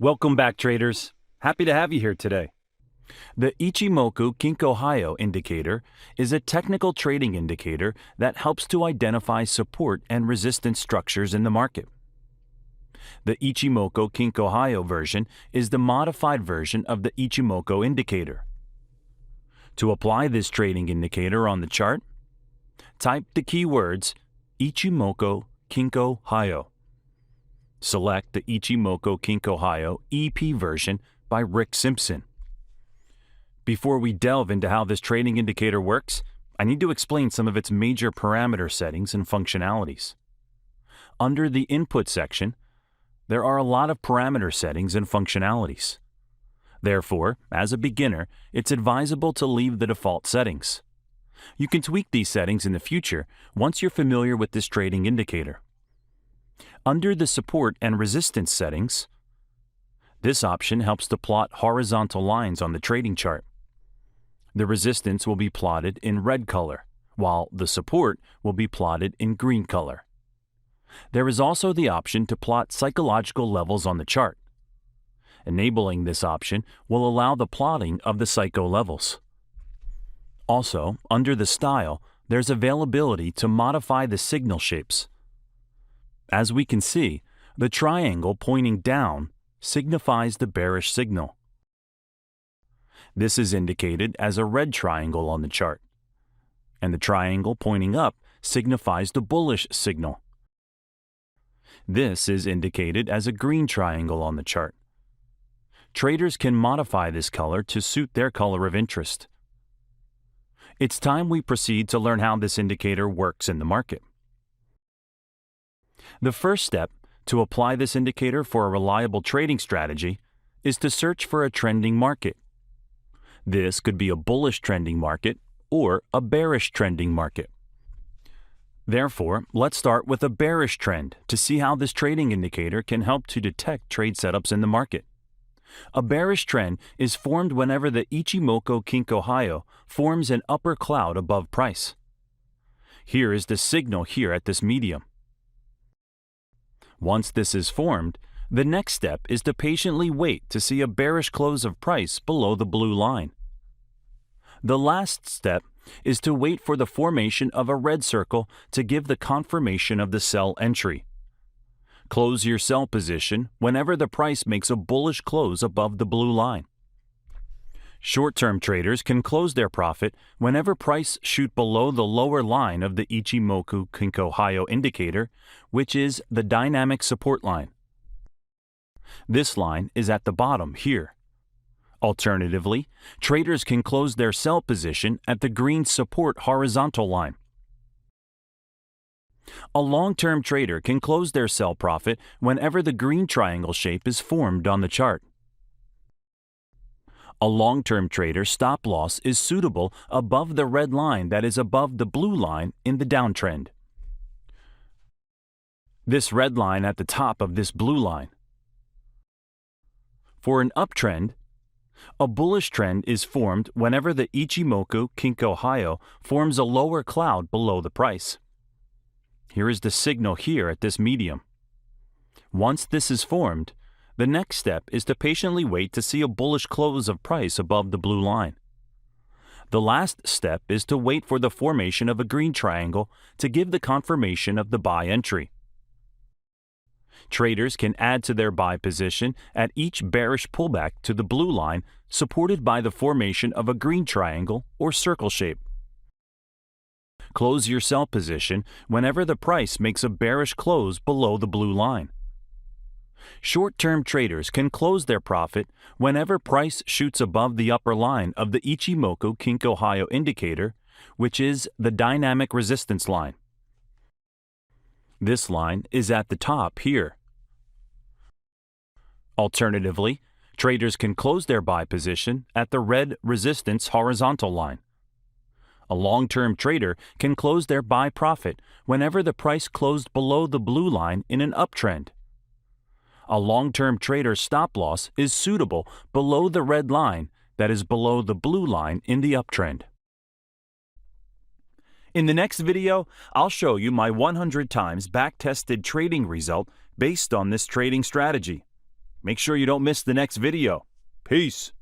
Welcome back, traders. Happy to have you here today. The Ichimoku Kinko Hyo indicator is a technical trading indicator that helps to identify support and resistance structures in the market. The Ichimoku Kinko Hyo version is the modified version of the Ichimoku indicator. To apply this trading indicator on the chart, type the keywords Ichimoku Kinko Hyo. Select the Ichimoku Kinko Hyo EP version by Rick Simpson. Before we delve into how this trading indicator works, I need to explain some of its major parameter settings and functionalities. Under the Input section, there are a lot of parameter settings and functionalities. Therefore, as a beginner, it's advisable to leave the default settings. You can tweak these settings in the future once you're familiar with this trading indicator. Under the Support and Resistance settings, this option helps to plot horizontal lines on the trading chart. The resistance will be plotted in red color, while the support will be plotted in green color. There is also the option to plot psychological levels on the chart. Enabling this option will allow the plotting of the psycho levels. Also, under the Style, there's availability to modify the signal shapes. As we can see, the triangle pointing down signifies the bearish signal. This is indicated as a red triangle on the chart, and the triangle pointing up signifies the bullish signal. This is indicated as a green triangle on the chart. Traders can modify this color to suit their color of interest. It's time we proceed to learn how this indicator works in the market. The first step to apply this indicator for a reliable trading strategy is to search for a trending market. This could be a bullish trending market or a bearish trending market. Therefore, let's start with a bearish trend to see how this trading indicator can help to detect trade setups in the market. A bearish trend is formed whenever the Ichimoku Kinko Hyo forms an upper cloud above price. Here is the signal here at this medium. Once this is formed, the next step is to patiently wait to see a bearish close of price below the blue line. The last step is to wait for the formation of a red circle to give the confirmation of the sell entry. Close your sell position whenever the price makes a bullish close above the blue line. Short-term traders can close their profit whenever price shoot below the lower line of the Ichimoku Kinko Hyo indicator, which is the dynamic support line. This line is at the bottom here. Alternatively, traders can close their sell position at the green support horizontal line. A long-term trader can close their sell profit whenever the green triangle shape is formed on the chart. A long-term trader stop loss is suitable above the red line that is above the blue line in the downtrend. This red line at the top of this blue line. For an uptrend, a bullish trend is formed whenever the Ichimoku Kinko Hyo forms a lower cloud below the price. Here is the signal here at this medium. Once this is formed, the next step is to patiently wait to see a bullish close of price above the blue line. The last step is to wait for the formation of a green triangle to give the confirmation of the buy entry. Traders can add to their buy position at each bearish pullback to the blue line supported by the formation of a green triangle or circle shape. Close your sell position whenever the price makes a bearish close below the blue line. Short-term traders can close their profit whenever price shoots above the upper line of the Ichimoku Kinko Hyo indicator, which is the dynamic resistance line. This line is at the top here. Alternatively, traders can close their buy position at the red resistance horizontal line. A long-term trader can close their buy profit whenever the price closed below the blue line in an uptrend. A long-term trader's stop loss is suitable below the red line that is below the blue line in the uptrend. In the next video, I'll show you my 100 times back-tested trading result based on this trading strategy. Make sure you don't miss the next video. Peace.